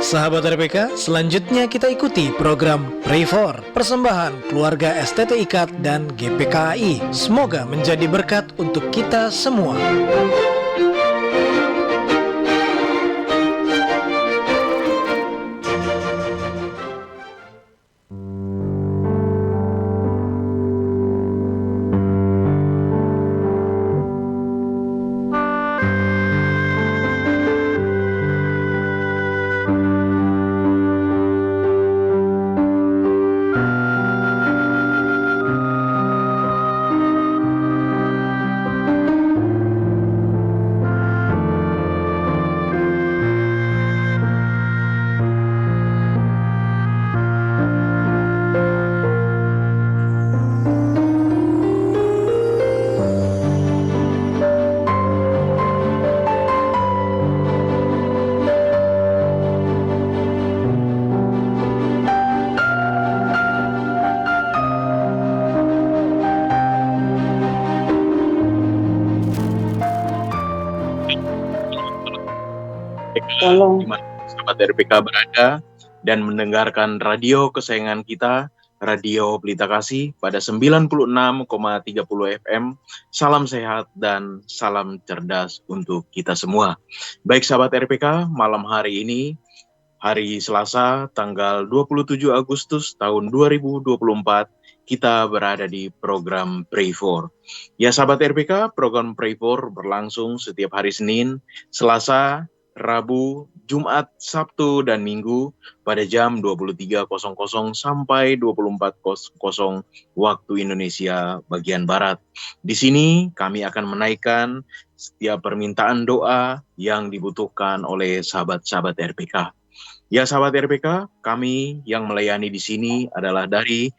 Sahabat RPK, selanjutnya kita ikuti program Pray For, persembahan keluarga STT IKAT dan GPKI. Semoga menjadi berkat untuk kita semua. Di mana sahabat RPK berada dan mendengarkan radio kesayangan kita, Radio Pelita Kasih pada 96,30 FM. Salam sehat dan salam cerdas untuk kita semua. Baik sahabat RPK, malam hari ini, hari Selasa, tanggal 27 Agustus tahun 2024, kita berada di program Pray For. Ya sahabat RPK, program Pray For berlangsung setiap hari Senin, Selasa, Rabu, Jumat, Sabtu, dan Minggu pada jam 23.00 sampai 24.00 waktu Indonesia bagian Barat. Di sini kami akan menaikkan setiap permintaan doa yang dibutuhkan oleh sahabat-sahabat RPK. Ya sahabat RPK, kami yang melayani di sini adalah dari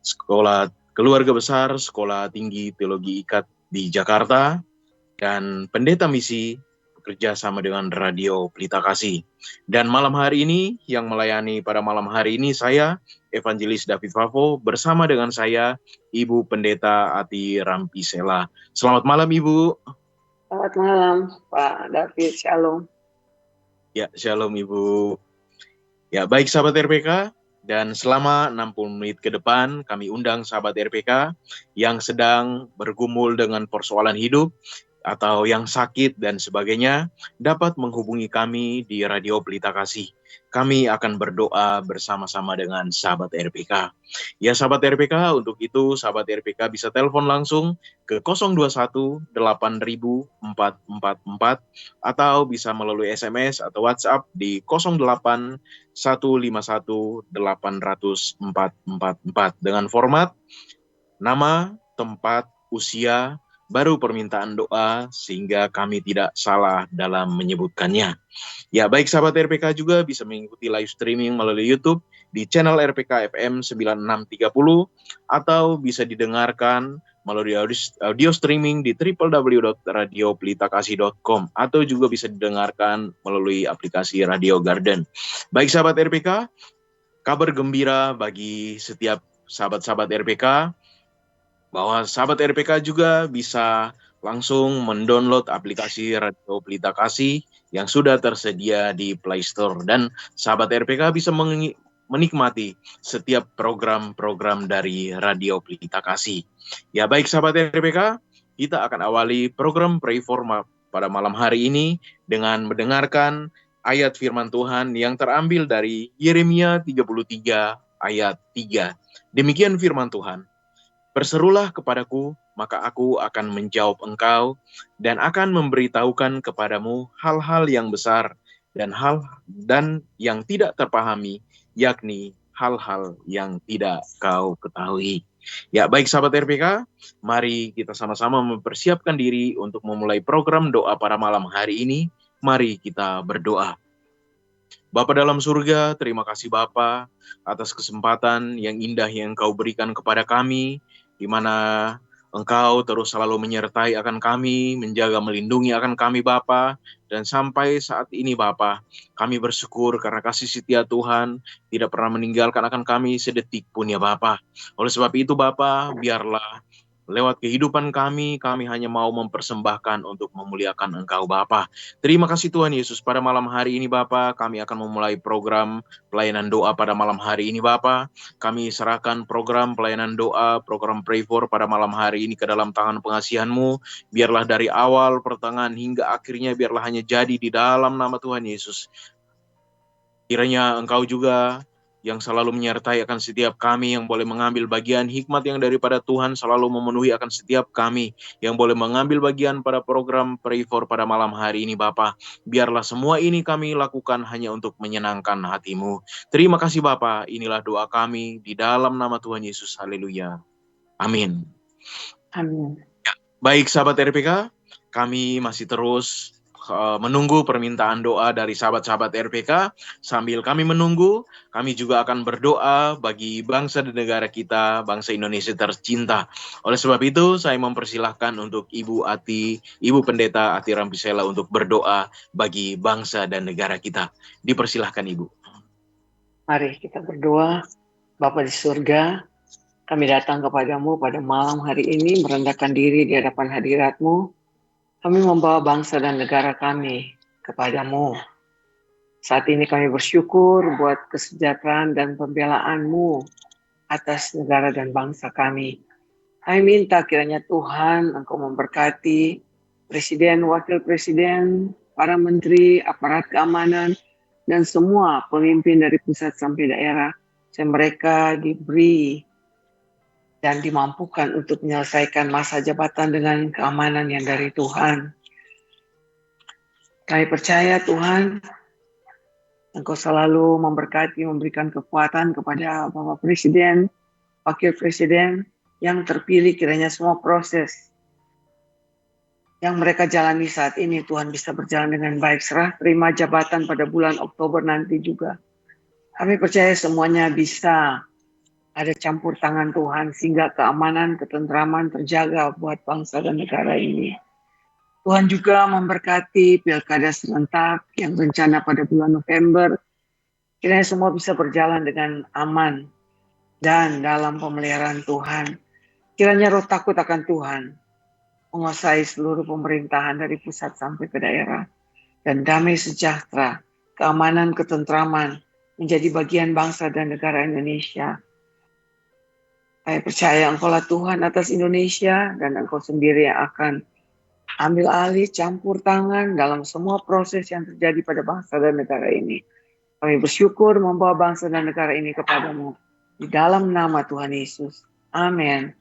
Sekolah Keluarga Besar Sekolah Tinggi Teologi IKAT di Jakarta dan Pendeta Misi bekerja sama dengan Radio Pelita Kasih. Dan malam hari ini, yang melayani pada malam hari ini saya, Evangelis David Favo, bersama dengan saya, Ibu Pendeta Ati Rampisela. Selamat malam, Ibu. Selamat malam, Pak David. Shalom. Ya, shalom, Ibu. Ya, baik sahabat RPK, dan selama 60 menit ke depan, kami undang sahabat RPK yang sedang bergumul dengan persoalan hidup, atau yang sakit dan sebagainya, dapat menghubungi kami di Radio Pelita Kasih. Kami akan berdoa bersama-sama dengan sahabat RPK. Ya sahabat RPK, untuk itu sahabat RPK bisa telepon langsung ke 021-8000-444 atau bisa melalui SMS atau WhatsApp di 08-151-800-444 dengan format nama, tempat, usia, baru permintaan doa sehingga kami tidak salah dalam menyebutkannya. Ya, baik sahabat RPK juga bisa mengikuti live streaming melalui YouTube di channel RPK FM 9630 atau bisa didengarkan melalui audio streaming di www.radiopelitakasih.com atau juga bisa didengarkan melalui aplikasi Radio Garden. Baik sahabat RPK, kabar gembira bagi setiap sahabat-sahabat RPK bahwa sahabat RPK juga bisa langsung mendownload aplikasi Radio Pelita Kasih yang sudah tersedia di Play Store. Dan sahabat RPK bisa menikmati setiap program-program dari Radio Pelita Kasih. Ya baik sahabat RPK, kita akan awali program Pray For pada malam hari ini dengan mendengarkan ayat firman Tuhan yang terambil dari Yeremia 33 ayat 3. Demikian firman Tuhan. Berserulah kepadaku, maka aku akan menjawab engkau dan akan memberitahukan kepadamu hal-hal yang besar dan yang tidak terpahami, yakni hal-hal yang tidak kau ketahui. Ya, baik sahabat RPK, mari kita sama-sama mempersiapkan diri untuk memulai program doa pada malam hari ini. Mari kita berdoa. Bapa dalam surga, terima kasih Bapa atas kesempatan yang indah yang Engkau berikan kepada kami, di mana Engkau terus selalu menyertai akan kami, menjaga melindungi akan kami Bapa, dan sampai saat ini Bapa, kami bersyukur karena kasih setia Tuhan tidak pernah meninggalkan akan kami sedetik pun ya Bapa. Oleh sebab itu Bapa, biarlah Lewat kehidupan kami hanya mau mempersembahkan untuk memuliakan Engkau Bapa. Terima kasih Tuhan Yesus, pada malam hari ini Bapa, kami akan memulai program pelayanan doa pada malam hari ini Bapa. Kami serahkan program pelayanan doa, program Pray For pada malam hari ini ke dalam tangan pengasihan-Mu. Biarlah dari awal, pertengahan, hingga akhirnya biarlah hanya jadi di dalam nama Tuhan Yesus. Kiranya Engkau juga yang selalu menyertai akan setiap kami, yang boleh mengambil bagian hikmat yang daripada Tuhan selalu memenuhi akan setiap kami, yang boleh mengambil bagian pada program Pray For pada malam hari ini Bapa. Biarlah semua ini kami lakukan hanya untuk menyenangkan hati-Mu. Terima kasih Bapa, inilah doa kami di dalam nama Tuhan Yesus. Haleluya. Amin. Amin. Baik sahabat RPK, kami masih terus menunggu permintaan doa dari sahabat-sahabat RPK. Sambil kami menunggu, kami juga akan berdoa bagi bangsa dan negara kita, bangsa Indonesia tercinta. Oleh sebab itu, saya mempersilahkan untuk Ibu Pendeta Ati Rampisela untuk berdoa bagi bangsa dan negara kita. Dipersilahkan Ibu. Mari kita berdoa. Bapa di surga, kami datang kepadamu pada malam hari ini, merendahkan diri di hadapan hadirat-Mu. Kami membawa bangsa dan negara kami kepadamu. Saat ini kami bersyukur buat kesejahteraan dan pembelaan-Mu atas negara dan bangsa kami. Kami minta kiranya Tuhan Engkau memberkati Presiden, Wakil Presiden, para menteri, aparat keamanan, dan semua pemimpin dari pusat sampai daerah. Supaya mereka diberi dan dimampukan untuk menyelesaikan masa jabatan dengan keamanan yang dari Tuhan. Kami percaya Tuhan, Engkau selalu memberkati, memberikan kekuatan kepada Bapak Presiden, Wakil Presiden yang terpilih, kiranya semua proses yang mereka jalani saat ini Tuhan bisa berjalan dengan baik. Serah terima jabatan pada bulan Oktober nanti juga. Kami percaya semuanya bisa ada campur tangan Tuhan sehingga keamanan, ketentraman terjaga buat bangsa dan negara ini. Tuhan juga memberkati pilkada serentak yang rencana pada bulan November. Kiranya semua bisa berjalan dengan aman dan dalam pemeliharaan Tuhan. Kiranya roh takut akan Tuhan menguasai seluruh pemerintahan dari pusat sampai ke daerah. Dan damai sejahtera, keamanan, ketentraman menjadi bagian bangsa dan negara Indonesia. Saya percaya Engkaulah Tuhan atas Indonesia dan Engkau sendiri yang akan ambil alih, campur tangan dalam semua proses yang terjadi pada bangsa dan negara ini. Kami bersyukur membawa bangsa dan negara ini kepadamu. Di dalam nama Tuhan Yesus. Amin.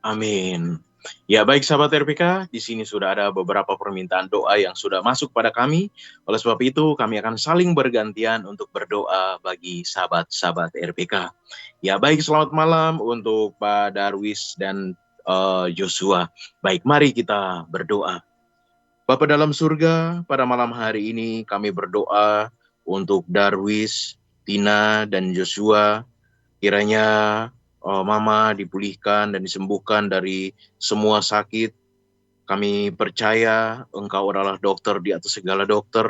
Amin. Ya baik sahabat RPK, di sini sudah ada beberapa permintaan doa yang sudah masuk pada kami. Oleh sebab itu kami akan saling bergantian untuk berdoa bagi sahabat-sahabat RPK. Ya baik, selamat malam untuk Pak Darwis dan Joshua. Baik, mari kita berdoa. Bapa dalam surga, pada malam hari ini kami berdoa untuk Darwis, Tina, dan Joshua. Kiranya Mama dipulihkan dan disembuhkan dari semua sakit. Kami percaya Engkau adalah dokter di atas segala dokter.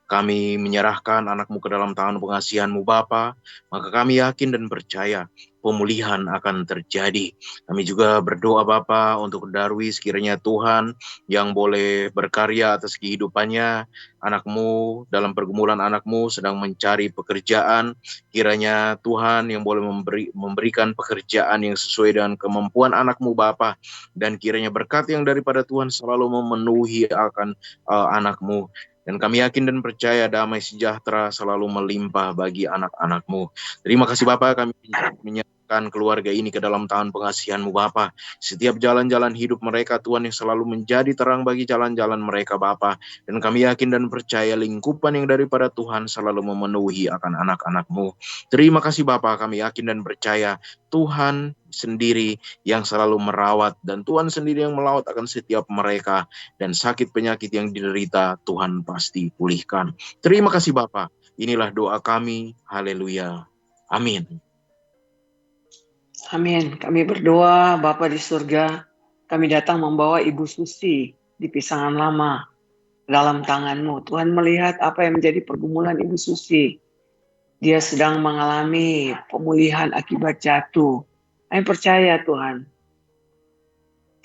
Kami menyerahkan anak-Mu ke dalam tangan pengasihan-Mu Bapa. Maka kami yakin dan percaya pemulihan akan terjadi. Kami juga berdoa Bapa untuk Darwis, kiranya Tuhan yang boleh berkarya atas kehidupannya. Anak-Mu, dalam pergumulan anak-Mu sedang mencari pekerjaan. Kiranya Tuhan yang boleh memberikan pekerjaan yang sesuai dengan kemampuan anak-Mu Bapa. Dan kiranya berkat yang daripada Tuhan selalu memenuhi akan anak-Mu. Dan kami yakin dan percaya damai sejahtera selalu melimpah bagi anak-anak-Mu. Terima kasih Bapa, kami menyerahkan keluarga ini ke dalam tangan pengasihan-Mu Bapa. Setiap jalan-jalan hidup mereka Tuhan yang selalu menjadi terang bagi jalan-jalan mereka Bapa. Dan kami yakin dan percaya lingkupan yang daripada Tuhan selalu memenuhi akan anak-anak-Mu. Terima kasih Bapa, kami yakin dan percaya Tuhan sendiri yang selalu merawat dan Tuhan sendiri yang melawat akan setiap mereka, dan sakit penyakit yang diderita Tuhan pasti pulihkan. Terima kasih Bapa. Inilah doa kami. Haleluya. Amin. Amin. Kami berdoa, Bapa di surga, kami datang membawa Ibu Susi di Pisangan Lama dalam tangan-Mu. Tuhan melihat apa yang menjadi pergumulan Ibu Susi. Dia sedang mengalami pemulihan akibat jatuh. Kami percaya Tuhan,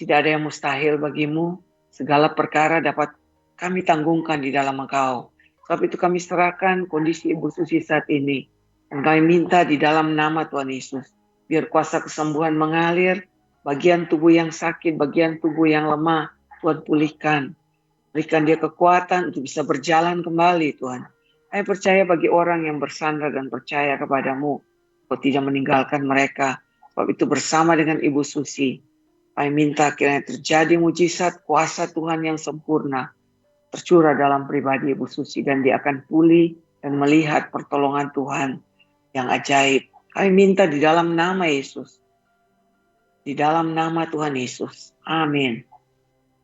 tidak ada yang mustahil bagimu. Segala perkara dapat kami tanggungkan di dalam Engkau. Sebab itu kami serahkan kondisi Ibu Susi saat ini. Dan kami minta di dalam nama Tuhan Yesus, biar kuasa kesembuhan mengalir, bagian tubuh yang sakit, bagian tubuh yang lemah, Tuhan pulihkan. Berikan dia kekuatan untuk bisa berjalan kembali, Tuhan. Saya percaya bagi orang yang bersandar dan percaya kepadamu, Kau tidak meninggalkan mereka. Sebab itu bersama dengan Ibu Susi, kami minta kiranya terjadi mujizat kuasa Tuhan yang sempurna tercurah dalam pribadi Ibu Susi, dan dia akan pulih dan melihat pertolongan Tuhan yang ajaib. Kami minta di dalam nama Yesus. Di dalam nama Tuhan Yesus. Amin.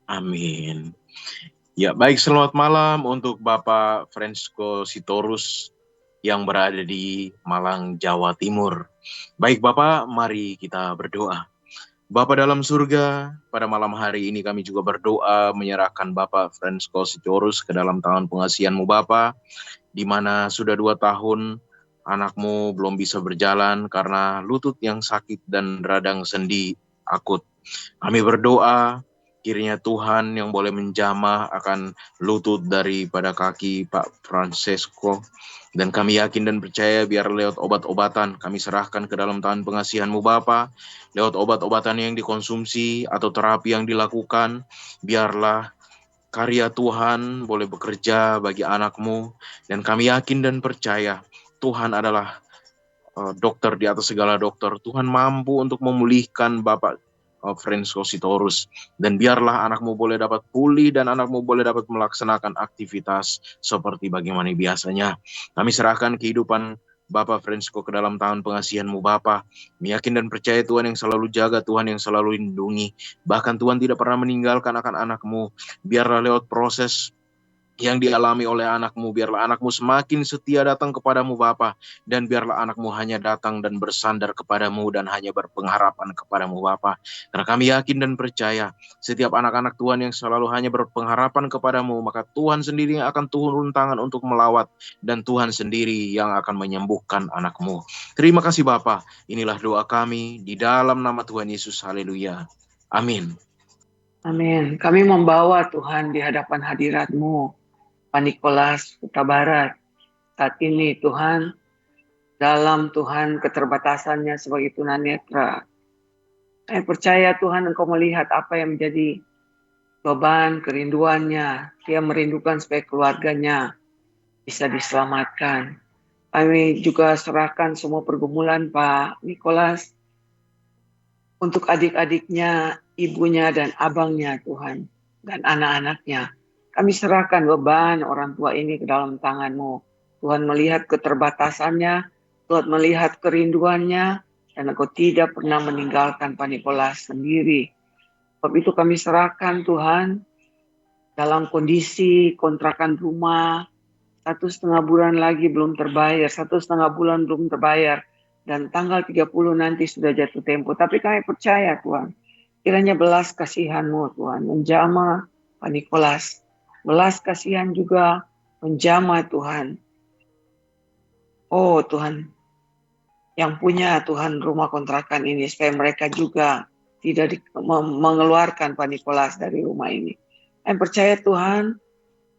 Amin. Ya, baik, selamat malam untuk Bapak Fransco Sitorus yang berada di Malang, Jawa Timur. Baik Bapak, mari kita berdoa. Bapa dalam surga, pada malam hari ini kami juga berdoa menyerahkan Bapak Fransco Sitorus ke dalam tangan pengasihan-Mu Bapa, di mana sudah 2 tahun anakmu belum bisa berjalan karena lutut yang sakit dan radang sendi akut. Kami berdoa kiranya Tuhan yang boleh menjamah akan lutut daripada kaki Pak Fransco. Dan kami yakin dan percaya biar lewat obat-obatan kami serahkan ke dalam tangan pengasihan-Mu Bapa, lewat obat-obatan yang dikonsumsi atau terapi yang dilakukan, biarlah karya Tuhan boleh bekerja bagi anakmu. Dan kami yakin dan percaya Tuhan adalah dokter di atas segala dokter. Tuhan mampu untuk memulihkan Bapak Fransco Sitorus, dan biarlah anakmu boleh dapat pulih dan anakmu boleh dapat melaksanakan aktivitas seperti bagaimana biasanya. Kami serahkan kehidupan Bapak Fransco ke dalam tangan pengasihan-Mu Bapa. Yakin dan percaya Tuhan yang selalu jaga, Tuhan yang selalu lindungi. Bahkan Tuhan tidak pernah meninggalkan akan anakmu. Biarlah lewat proses yang dialami oleh anakmu, biarlah anakmu semakin setia datang kepadamu Bapa, dan biarlah anakmu hanya datang dan bersandar kepadamu dan hanya berpengharapan kepadamu Bapa. Karena kami yakin dan percaya setiap anak-anak Tuhan yang selalu hanya berpengharapan kepadamu, maka Tuhan sendiri yang akan turun tangan untuk melawat, dan Tuhan sendiri yang akan menyembuhkan anakmu. Terima kasih Bapa, inilah doa kami di dalam nama Tuhan Yesus. Haleluya. Amin. Amin. Kami membawa Tuhan di hadapan hadirat-Mu, Pak Nikolas Huta Barat. Saat ini Tuhan, dalam Tuhan keterbatasannya sebagai tunanetra, saya percaya Tuhan Engkau melihat apa yang menjadi beban, kerinduannya. Dia merindukan supaya keluarganya bisa diselamatkan. Kami juga serahkan semua pergumulan Pak Nikolas untuk adik-adiknya, ibunya dan abangnya Tuhan, dan anak-anaknya. Kami serahkan beban orang tua ini ke dalam tangan-Mu. Tuhan melihat keterbatasannya, Tuhan melihat kerinduannya, dan Engkau tidak pernah meninggalkan Pak Nikolas sendiri. Sebab itu kami serahkan Tuhan dalam kondisi kontrakan rumah, 1,5 bulan lagi belum terbayar, 1,5 bulan belum terbayar, dan tanggal 30 nanti sudah jatuh tempo. Tapi kami percaya Tuhan, kiranya belas kasihan-Mu Tuhan menjamah Pak Nikolas. Belas kasihan juga menjamah Tuhan. Oh Tuhan, yang punya Tuhan rumah kontrakan ini, supaya mereka juga tidak mengeluarkan Pak Nikolas dari rumah ini. Saya percaya Tuhan,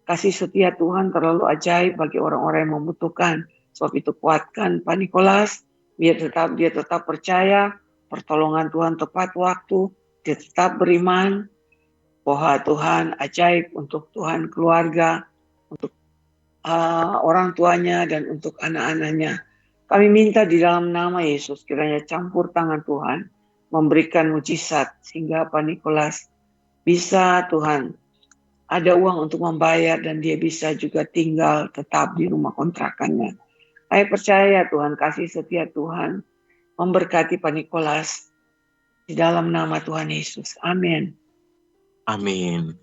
kasih setia Tuhan terlalu ajaib bagi orang-orang yang membutuhkan. Sebab itu kuatkan Pak Nikolas, dia tetap percaya pertolongan Tuhan tepat waktu, dia tetap beriman bahwa Tuhan ajaib untuk Tuhan keluarga, untuk orang tuanya dan untuk anak-anaknya. Kami minta di dalam nama Yesus kiranya campur tangan Tuhan memberikan mujizat sehingga Pak Nikolas bisa Tuhan ada uang untuk membayar dan dia bisa juga tinggal tetap di rumah kontrakannya. Saya percaya Tuhan, kasih setia Tuhan memberkati Pak Nikolas di dalam nama Tuhan Yesus. Amin. Amin.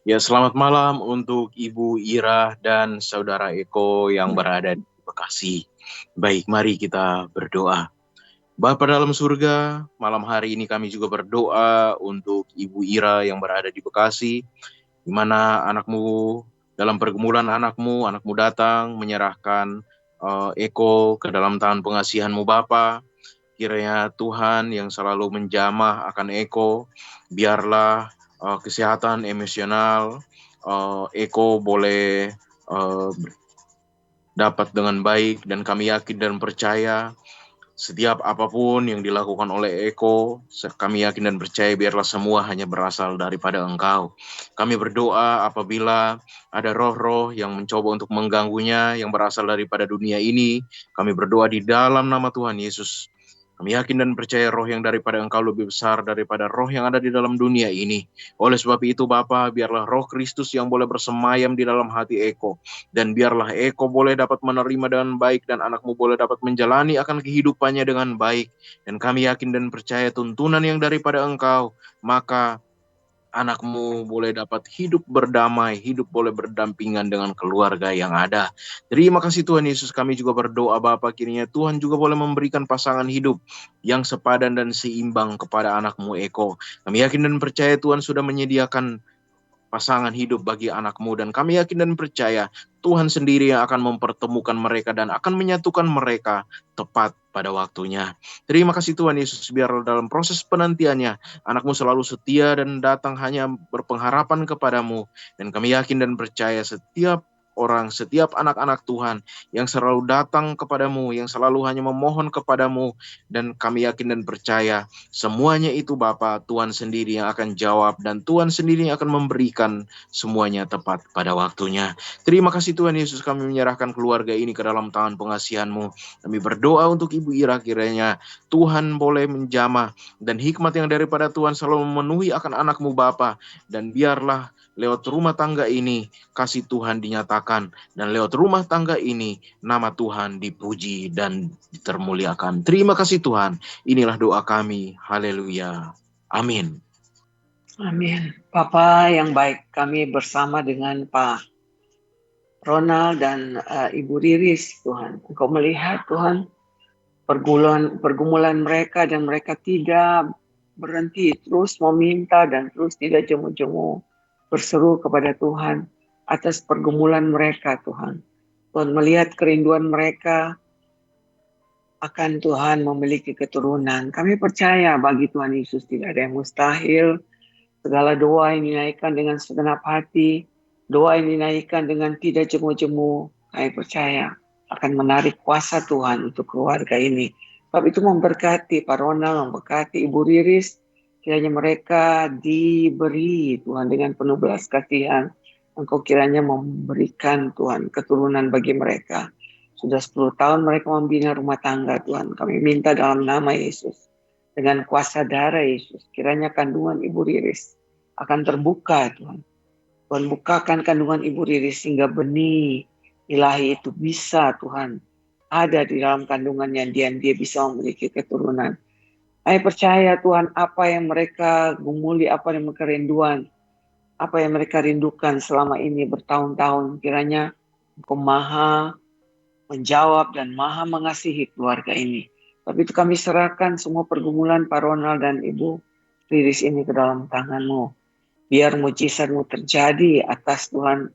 Ya, selamat malam untuk Ibu Ira dan Saudara Eko yang berada di Bekasi. Baik, mari kita berdoa. Bapa dalam surga, malam hari ini kami juga berdoa untuk Ibu Ira yang berada di Bekasi, di mana anakmu, dalam pergumulan anakmu datang menyerahkan Eko ke dalam tangan pengasihan-Mu Bapa. kiranya Tuhan yang selalu menjamah akan Eko, biarlah kesehatan emosional Eko boleh dapat dengan baik, dan kami yakin dan percaya setiap apapun yang dilakukan oleh Eko, kami yakin dan percaya biarlah semua hanya berasal daripada Engkau. Kami berdoa apabila ada roh-roh yang mencoba untuk mengganggunya, yang berasal daripada dunia ini, kami berdoa di dalam nama Tuhan Yesus. Kami yakin dan percaya roh yang daripada Engkau lebih besar daripada roh yang ada di dalam dunia ini. Oleh sebab itu Bapa, biarlah roh Kristus yang boleh bersemayam di dalam hati Eko. Dan biarlah Eko boleh dapat menerima dengan baik, dan anakmu boleh dapat menjalani akan kehidupannya dengan baik. Dan kami yakin dan percaya tuntunan yang daripada Engkau, maka anakmu boleh dapat hidup berdamai, hidup boleh berdampingan dengan keluarga yang ada. Terima kasih Tuhan Yesus, kami juga berdoa Bapa, kiranya Tuhan juga boleh memberikan pasangan hidup yang sepadan dan seimbang kepada anakmu Eko. Kami yakin dan percaya Tuhan sudah menyediakan pasangan hidup bagi anakmu, dan kami yakin dan percaya Tuhan sendiri yang akan mempertemukan mereka dan akan menyatukan mereka tepat pada waktunya. Terima kasih Tuhan Yesus, biar dalam proses penantiannya anakmu selalu setia dan datang hanya berpengharapan kepadamu, dan kami yakin dan percaya setiap orang, setiap anak-anak Tuhan yang selalu datang kepadamu, yang selalu hanya memohon kepadamu, dan kami yakin dan percaya semuanya itu Bapa, Tuhan sendiri yang akan jawab, dan Tuhan sendiri yang akan memberikan semuanya tepat pada waktunya. Terima kasih Tuhan Yesus, kami menyerahkan keluarga ini ke dalam tangan pengasihan-Mu. Kami berdoa untuk Ibu Ira, kiranya Tuhan boleh menjamah, dan hikmat yang daripada Tuhan selalu memenuhi akan anak-Mu Bapa, dan biarlah lewat rumah tangga ini kasih Tuhan dinyatakan, dan lewat rumah tangga ini nama Tuhan dipuji dan ditermuliakan. Terima kasih Tuhan. Inilah doa kami. Haleluya. Amin. Amin. Papa yang baik, kami bersama dengan Pak Ronald dan Ibu Riris, Tuhan. Engkau melihat Tuhan pergumulan mereka, dan mereka tidak berhenti, terus meminta dan terus tidak jemu-jemu berseru kepada Tuhan atas pergumulan mereka, Tuhan. Tuhan melihat kerinduan mereka akan Tuhan memiliki keturunan. Kami percaya bagi Tuhan Yesus tidak ada yang mustahil. Segala doa yang dinaikkan dengan segenap hati, doa yang dinaikkan dengan tidak jemu-jemu, kami percaya akan menarik kuasa Tuhan untuk keluarga ini. Sebab itu memberkati Pak Ronald, memberkati Ibu Riris, kiranya mereka diberi Tuhan dengan penuh belas kasihan. Engkau kiranya memberikan Tuhan keturunan bagi mereka. Sudah 10 tahun mereka membina rumah tangga Tuhan. Kami minta dalam nama Yesus, dengan kuasa darah Yesus, kiranya kandungan Ibu Riris akan terbuka Tuhan. Tuhan bukakan kandungan Ibu Riris sehingga benih ilahi itu bisa Tuhan ada di dalam kandungannya, dia bisa memiliki keturunan. Saya percaya Tuhan, apa yang mereka gumuli, apa yang mereka rinduan, apa yang mereka rindukan selama ini bertahun-tahun, kiranya Engkau maha menjawab dan maha mengasihi keluarga ini. Tapi itu kami serahkan semua pergumulan Pak Ronald dan Ibu Riris ini ke dalam tangan-Mu. Biar mujizat-Mu terjadi atas Tuhan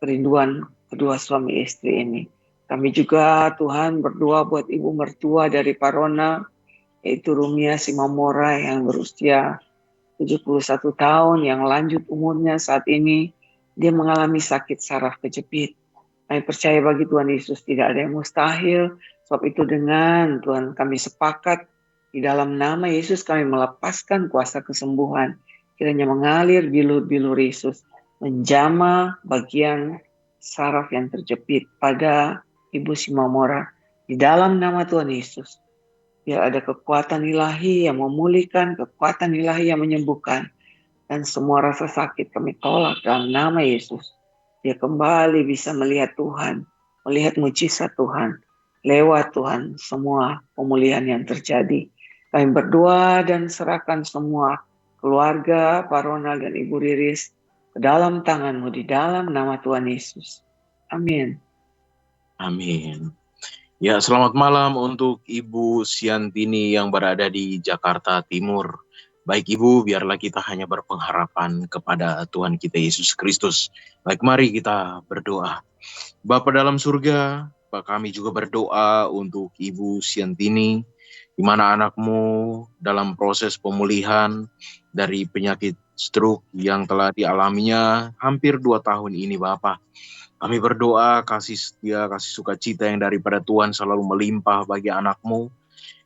kerinduan kedua suami istri ini. Kami juga Tuhan berdoa buat ibu mertua dari Pak Ronald, yaitu Rumia Simamora yang berusia 71 tahun, yang lanjut umurnya saat ini. Dia mengalami sakit saraf kejepit. Kami percaya bagi Tuhan Yesus tidak ada yang mustahil. Sebab itu dengan Tuhan kami sepakat di dalam nama Yesus kami melepaskan kuasa kesembuhan. Kiranya mengalir bilur-bilur Yesus, menjamah bagian saraf yang terjepit pada Ibu Simamora. Di dalam nama Tuhan Yesus, biar ada kekuatan ilahi yang memulihkan, kekuatan ilahi yang menyembuhkan. Dan semua rasa sakit kami tolak dalam nama Yesus. Dia kembali bisa melihat Tuhan, melihat mujizat Tuhan. Lewat Tuhan semua pemulihan yang terjadi. Kami berdoa dan serahkan semua keluarga Pak Ronald dan Ibu Riris ke dalam tangan-Mu di dalam nama Tuhan Yesus. Amin. Amin. Ya, selamat malam untuk Ibu Siantini yang berada di Jakarta Timur. Baik Ibu, biarlah kita hanya berpengharapan kepada Tuhan kita Yesus Kristus. Baik, mari kita berdoa. Bapa dalam surga, kami juga berdoa untuk Ibu Siantini di mana anakmu dalam proses pemulihan dari penyakit stroke yang telah dialaminya hampir 2 tahun ini Bapa. Kami berdoa kasih setia, kasih sukacita yang daripada Tuhan selalu melimpah bagi anakmu.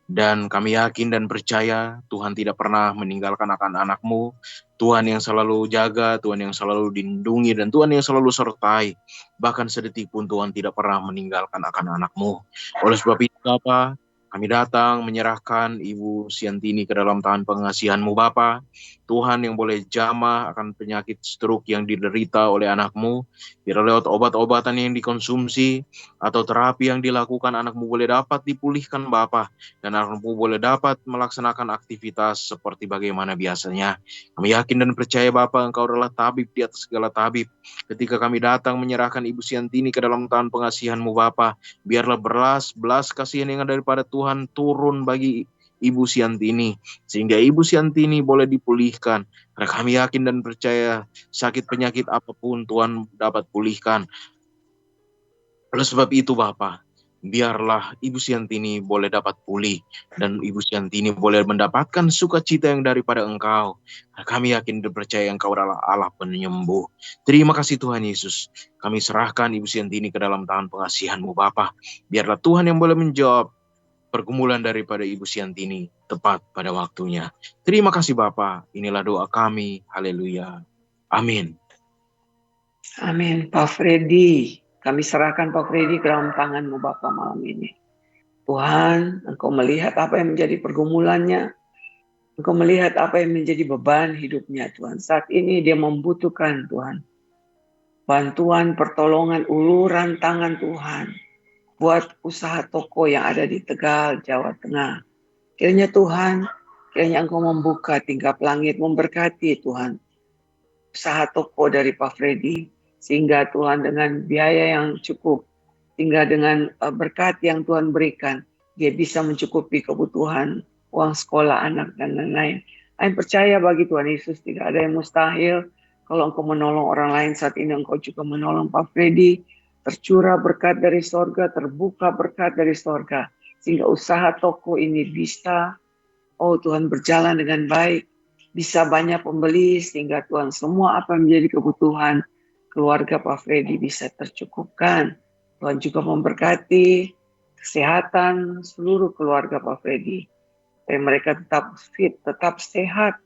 Dan kami yakin dan percaya Tuhan tidak pernah meninggalkan akan anakmu. Tuhan yang selalu jaga, Tuhan yang selalu dilindungi, dan Tuhan yang selalu sertai. Bahkan sedetik pun Tuhan tidak pernah meninggalkan akan anakmu. Oleh sebab itu Bapa, kami datang menyerahkan Ibu Siantini ke dalam tangan pengasihan-Mu Bapa. Tuhan yang boleh jamah akan penyakit stroke yang diderita oleh anakmu. Biar lewat obat-obatan yang dikonsumsi atau terapi yang dilakukan anakmu boleh dapat dipulihkan Bapa. Dan anakmu boleh dapat melaksanakan aktivitas seperti bagaimana biasanya. Kami yakin dan percaya Bapa, Engkau adalah tabib di atas segala tabib. Ketika kami datang menyerahkan Ibu Siantini ke dalam tangan pengasihan-Mu Bapa, biarlah belas kasihan yang daripada Tuhan turun bagi Ibu Siantini, sehingga Ibu Siantini boleh dipulihkan. Karena kami yakin dan percaya sakit penyakit apapun Tuhan dapat pulihkan. Oleh sebab itu Bapa, biarlah Ibu Siantini boleh dapat pulih, dan Ibu Siantini boleh mendapatkan sukacita yang daripada Engkau. Karena kami yakin dan percaya Engkau adalah Allah penyembuh. Terima kasih Tuhan Yesus. Kami serahkan Ibu Siantini ke dalam tangan pengasihan-Mu Bapa. Biarlah Tuhan yang boleh menjawab pergumulan daripada Ibu Siantini tepat pada waktunya. Terima kasih Bapa. Inilah doa kami. Haleluya. Amin. Amin. Pak Freddy, kami serahkan Pak Freddy ke dalam tangan-Mu Bapa malam ini. Tuhan, Engkau melihat apa yang menjadi pergumulannya. Engkau melihat apa yang menjadi beban hidupnya Tuhan. Saat ini dia membutuhkan Tuhan bantuan, pertolongan, uluran tangan Tuhan buat usaha toko yang ada di Tegal, Jawa Tengah. Kiranya Tuhan, kiranya Engkau membuka tingkap langit, memberkati Tuhan usaha toko dari Pak Freddy, sehingga Tuhan dengan biaya yang cukup, sehingga dengan berkat yang Tuhan berikan, dia bisa mencukupi kebutuhan uang sekolah anak dan lain-lain. Saya percaya bagi Tuhan Yesus tidak ada yang mustahil. Kalau Engkau menolong orang lain, saat ini Engkau juga menolong Pak Freddy. Tercurah berkat dari sorga, terbuka berkat dari sorga, sehingga usaha toko ini bisa, oh Tuhan, berjalan dengan baik, bisa banyak pembeli, sehingga Tuhan semua apa yang menjadi kebutuhan keluarga Pak Freddy bisa tercukupkan. Tuhan juga memberkati kesehatan seluruh keluarga Pak Freddy, supaya mereka tetap fit, tetap sehat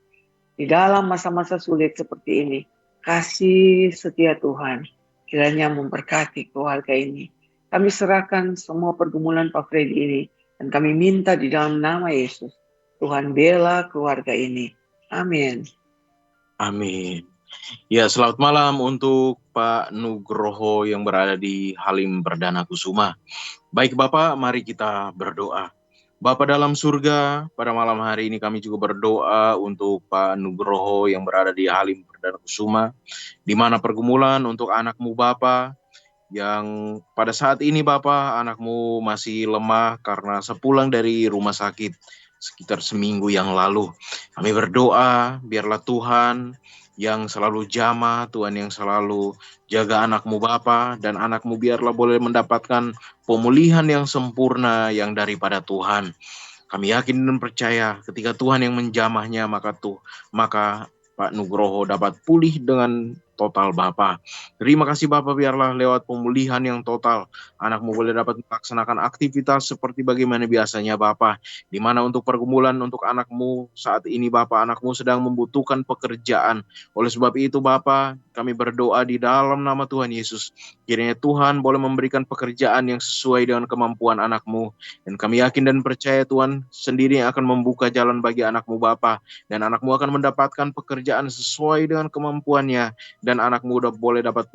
di dalam masa-masa sulit seperti ini. Kasih setia Tuhan kiranya memberkati keluarga ini. Kami serahkan semua pergumulan Pak Freddy ini, dan kami minta di dalam nama Yesus, Tuhan bela keluarga ini. Amin. Amin. Ya, selamat malam untuk Pak Nugroho yang berada di Halim Perdana Kusuma. Baik Bapak, mari kita berdoa. Bapa dalam surga, pada malam hari ini kami juga berdoa untuk Pak Nugroho yang berada di Halim Perdana Kusuma, di mana pergumulan untuk anakmu Bapa, yang pada saat ini Bapak, anakmu masih lemah karena sepulang dari rumah sakit sekitar seminggu yang lalu. Kami berdoa, biarlah Tuhan yang selalu jamah, Tuhan yang selalu jaga anakmu Bapa, dan anakmu biarlah boleh mendapatkan pemulihan yang sempurna yang daripada Tuhan. Kami yakin dan percaya ketika Tuhan yang menjamahnya, maka Pak Nugroho dapat pulih dengan total Bapa. Terima kasih Bapa, biarlah lewat pemulihan yang total anakmu boleh dapat melaksanakan aktivitas seperti bagaimana biasanya Bapa. Di mana untuk pergumulan untuk anakmu saat ini Bapa, anakmu sedang membutuhkan pekerjaan. Oleh sebab itu Bapa, kami berdoa di dalam nama Tuhan Yesus, kiranya Tuhan boleh memberikan pekerjaan yang sesuai dengan kemampuan anakmu. Dan kami yakin dan percaya Tuhan sendiri yang akan membuka jalan bagi anakmu Bapa, dan anakmu akan mendapatkan pekerjaan sesuai dengan kemampuannya, dan anakmu udah boleh dapat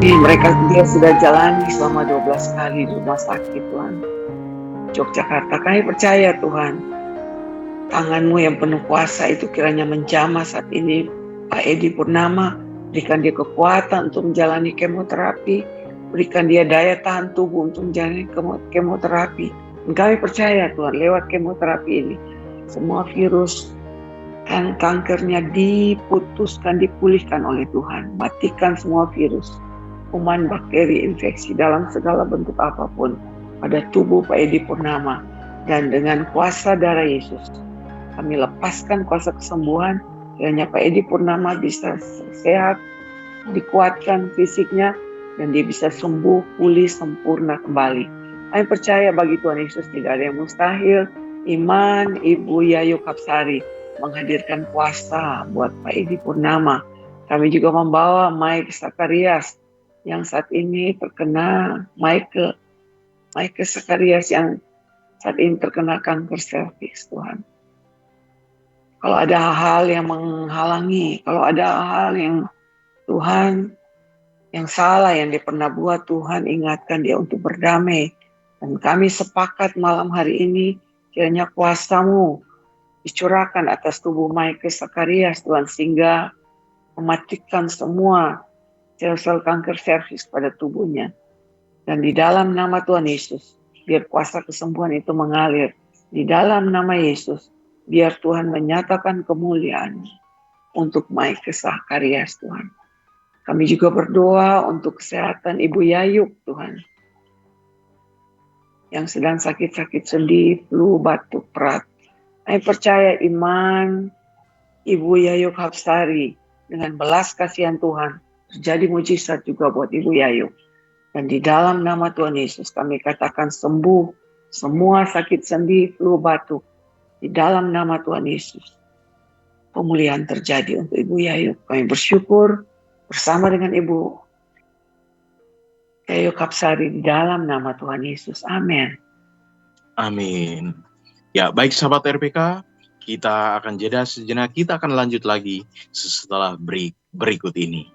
Dia sudah jalani selama 12 kali di rumah sakit, Tuhan. Yogyakarta, kami percaya Tuhan, tangan-Mu yang penuh kuasa itu kiranya menjamah saat ini Pak Edi Purnama, berikan dia kekuatan untuk menjalani kemoterapi, berikan dia daya tahan tubuh untuk menjalani kemoterapi. Dan kami percaya Tuhan, lewat kemoterapi ini, semua virus dan kankernya diputuskan, dipulihkan oleh Tuhan. Matikan semua virus, kuman, bakteri, infeksi dalam segala bentuk apapun pada tubuh Pak Edi Purnama. Dan dengan kuasa darah Yesus, kami lepaskan kuasa kesembuhan, kiranya Pak Edi Purnama bisa sehat, dikuatkan fisiknya, dan dia bisa sembuh, pulih, sempurna kembali. Kami percaya bagi Tuhan Yesus tidak ada yang mustahil. Iman Ibu Yayu Kapsari menghadirkan kuasa buat Pak Edi Purnama. Kami juga membawa Mike Sakarias yang saat ini terkena, Mike Sakarias yang saat ini terkena kanker serviks, Tuhan. Kalau ada hal yang menghalangi, kalau ada hal yang Tuhan yang salah yang dia pernah buat, Tuhan ingatkan dia untuk berdamai. Dan kami sepakat malam hari ini, kiranya kuasa-Mu dicurahkan atas tubuh Mike Sakarias, Tuhan, sehingga mematikan semua sel-sel kanker serviks pada tubuhnya. Dan di dalam nama Tuhan Yesus, biar kuasa kesembuhan itu mengalir. Di dalam nama Yesus, biar Tuhan menyatakan kemuliaan untuk Mike Sakarias, Tuhan. Kami juga berdoa untuk kesehatan Ibu Yayuk, Tuhan, yang sedang sakit-sakit sendi, flu, batuk, berat. Kami percaya iman Ibu Yayuk Hapsari dengan belas kasihan Tuhan terjadi mujizat juga buat Ibu Yayuk. Dan di dalam nama Tuhan Yesus kami katakan sembuh semua sakit sendi, flu, batuk. Di dalam nama Tuhan Yesus pemulihan terjadi untuk Ibu Yayuk. Kami bersyukur bersama dengan Ibu Yayuk Hapsari di dalam nama Tuhan Yesus. Amin. Amin. Ya, baik sahabat RPK, kita akan jeda sejenak, kita akan lanjut lagi setelah break berikut ini.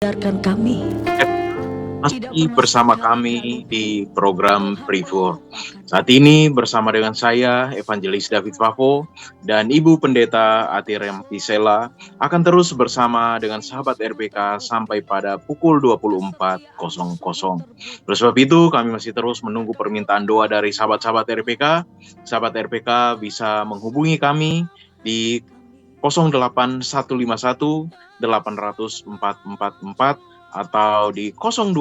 Biarkan kami Masih bersama kami di program Pray4. Saat ini bersama dengan saya, Evangelis David Favo, dan Ibu Pendeta Ati Rempisela akan terus bersama dengan sahabat RPK sampai pada pukul 24.00. Oleh sebab itu, kami masih terus menunggu permintaan doa dari sahabat-sahabat RPK. Sahabat RPK bisa menghubungi kami di 08151 800 444 atau di 021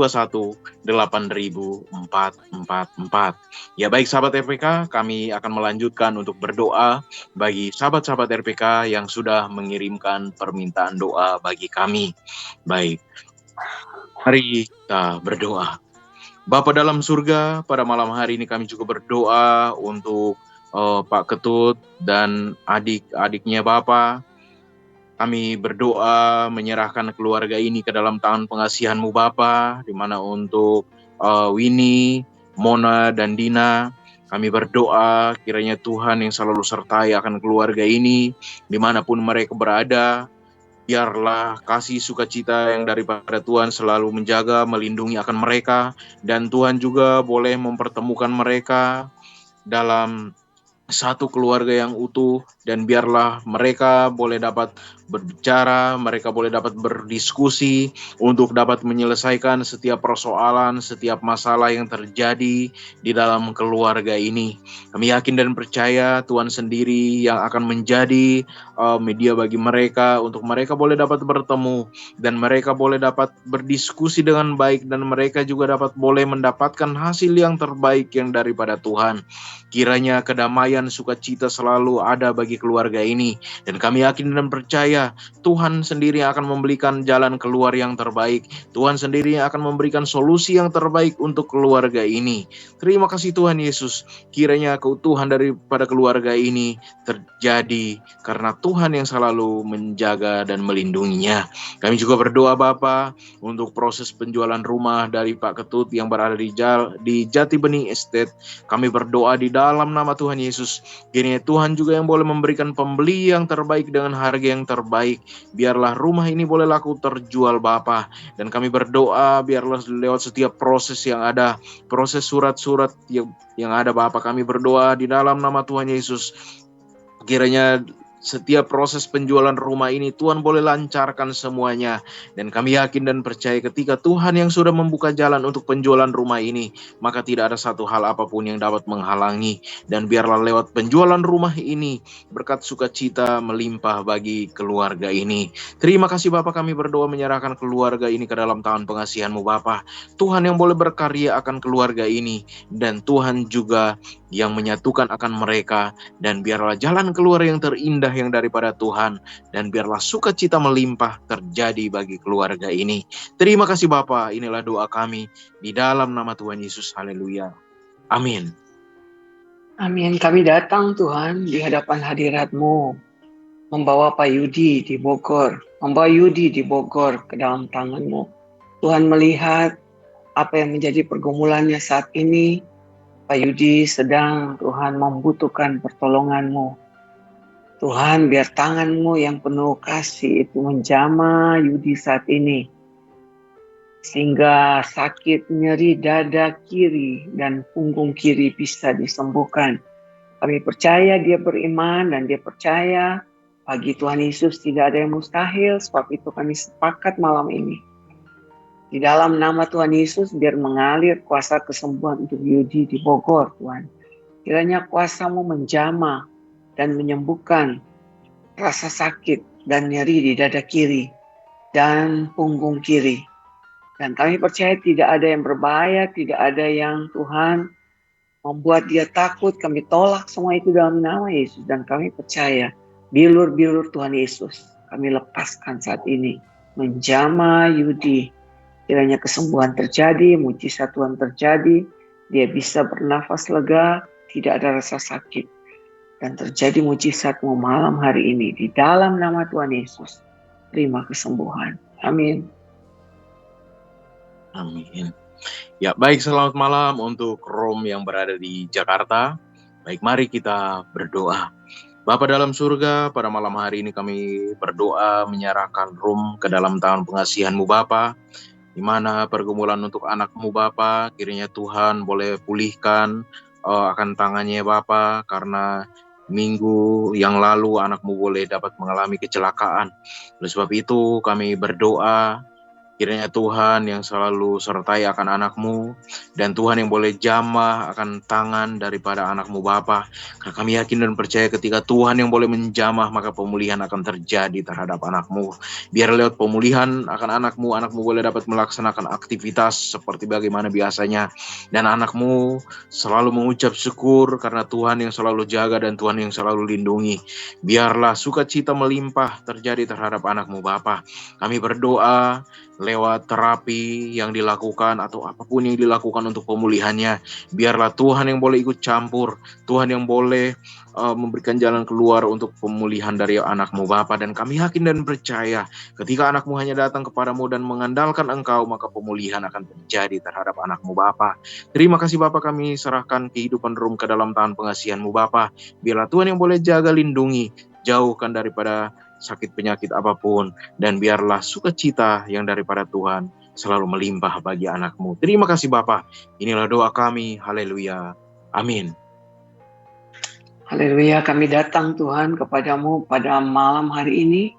8000 444. Ya baik sahabat RPK, kami akan melanjutkan untuk berdoa bagi sahabat-sahabat RPK yang sudah mengirimkan permintaan doa bagi kami. Baik, mari kita berdoa. Bapa dalam surga, pada malam hari ini kami juga berdoa untuk Pak Ketut dan adik-adiknya Bapa. Kami berdoa menyerahkan keluarga ini ke dalam tangan pengasihan-Mu Bapa, di mana untuk Winnie, Mona, dan Dina. Kami berdoa kiranya Tuhan yang selalu sertai akan keluarga ini, dimanapun mereka berada. Biarlah kasih sukacita yang daripada Tuhan selalu menjaga, melindungi akan mereka. Dan Tuhan juga boleh mempertemukan mereka dalam satu keluarga yang utuh, dan biarlah mereka boleh dapat berbicara, mereka boleh dapat berdiskusi untuk dapat menyelesaikan setiap persoalan, setiap masalah yang terjadi di dalam keluarga ini. Kami yakin dan percaya Tuhan sendiri yang akan menjadi media bagi mereka untuk mereka boleh dapat bertemu dan mereka boleh dapat berdiskusi dengan baik, dan mereka juga dapat boleh mendapatkan hasil yang terbaik yang daripada Tuhan. Kiranya kedamaian, sukacita selalu ada bagi keluarga ini, dan kami yakin dan percaya Tuhan sendiri yang akan memberikan jalan keluar yang terbaik. Tuhan sendiri yang akan memberikan solusi yang terbaik untuk keluarga ini. Terima kasih Tuhan Yesus, kiranya keutuhan daripada keluarga ini terjadi karena Tuhan yang selalu menjaga dan melindunginya. Kami juga berdoa Bapa untuk proses penjualan rumah dari Pak Ketut yang berada di Jati Bening Estate. Kami berdoa di dalam nama Tuhan Yesus, kiranya Tuhan juga yang boleh memberikan pembeli yang terbaik dengan harga yang terbaik. Biarlah rumah ini boleh laku terjual Bapa. Dan kami berdoa biarlah lewat setiap proses yang ada, proses surat-surat yang ada Bapa, kami berdoa di dalam nama Tuhan Yesus, kiranya setiap proses penjualan rumah ini Tuhan boleh lancarkan semuanya. Dan kami yakin dan percaya ketika Tuhan yang sudah membuka jalan untuk penjualan rumah ini, maka tidak ada satu hal apapun yang dapat menghalangi. Dan biarlah lewat penjualan rumah ini berkat sukacita melimpah bagi keluarga ini. Terima kasih Bapa, kami berdoa menyerahkan keluarga ini ke dalam tangan pengasihan-Mu Bapa. Tuhan yang boleh berkarya akan keluarga ini, dan Tuhan juga yang menyatukan akan mereka, dan biarlah jalan keluar yang terindah yang daripada Tuhan, dan biarlah sukacita melimpah terjadi bagi keluarga ini. Terima kasih Bapa, inilah doa kami di dalam nama Tuhan Yesus. Haleluya. Amin. Amin. Kami datang Tuhan di hadapan hadirat-Mu, membawa Pak Yudi di Bogor, ke dalam tangan-Mu. Tuhan melihat apa yang menjadi pergumulannya saat ini. Pak Yudi sedang Tuhan membutuhkan pertolongan-Mu. Tuhan, biar tangan-Mu yang penuh kasih itu menjamah Yudi saat ini, sehingga sakit nyeri dada kiri dan punggung kiri bisa disembuhkan. Kami percaya dia beriman dan dia percaya bagi Tuhan Yesus tidak ada yang mustahil. Sebab itu kami sepakat malam ini, di dalam nama Tuhan Yesus, biar mengalir kuasa kesembuhan untuk Yudi di Bogor, Tuhan. Kiranya kuasa-Mu menjamah dan menyembuhkan rasa sakit dan nyeri di dada kiri dan punggung kiri. Dan kami percaya tidak ada yang berbahaya, tidak ada yang Tuhan membuat dia takut. Kami tolak semua itu dalam nama Yesus. Dan kami percaya bilur-bilur Tuhan Yesus kami lepaskan saat ini. Menjamah Yudi. Kiranya kesembuhan terjadi, mujizat Tuhan terjadi. Dia bisa bernafas lega, tidak ada rasa sakit. Dan terjadi mujizat-Mu malam hari ini. Di dalam nama Tuhan Yesus. Terima kesembuhan. Amin. Amin. Ya, baik, selamat malam untuk Rom yang berada di Jakarta. Baik, mari kita berdoa. Bapa dalam surga, pada malam hari ini kami berdoa menyerahkan Rom ke dalam tangan pengasihan-Mu Bapa, di mana pergumulan untuk anak-Mu Bapa, kiranya Tuhan boleh pulihkan akan tangannya Bapa, karena minggu yang lalu anak-Mu boleh dapat mengalami kecelakaan. Oleh sebab itu kami berdoa, kiranya Tuhan yang selalu sertai akan anak-Mu, dan Tuhan yang boleh jamah akan tangan daripada anak-Mu Bapa. Karena kami yakin dan percaya ketika Tuhan yang boleh menjamah, maka pemulihan akan terjadi terhadap anak-Mu. Biar lewat pemulihan akan anak-Mu boleh dapat melaksanakan aktivitas seperti bagaimana biasanya. Dan anak-Mu selalu mengucap syukur karena Tuhan yang selalu jaga dan Tuhan yang selalu lindungi. Biarlah sukacita melimpah terjadi terhadap anak-Mu Bapa. Kami berdoa lewat terapi yang dilakukan atau apapun yang dilakukan untuk pemulihannya, biarlah Tuhan yang boleh ikut campur, Tuhan yang boleh memberikan jalan keluar untuk pemulihan dari anak-Mu Bapa. Dan kami yakin dan percaya ketika anak-Mu hanya datang kepadamu dan mengandalkan Engkau, maka pemulihan akan terjadi terhadap anak-Mu Bapa. Terima kasih Bapa, kami serahkan kehidupan Rum ke dalam tangan pengasihan-Mu Bapa. Biarlah Tuhan yang boleh jaga, lindungi, jauhkan daripada sakit penyakit apapun, dan biarlah sukacita yang daripada Tuhan selalu melimpah bagi anak-Mu. Terima kasih Bapa. Inilah doa kami. Haleluya. Amin. Haleluya, kami datang Tuhan kepadamu pada malam hari ini,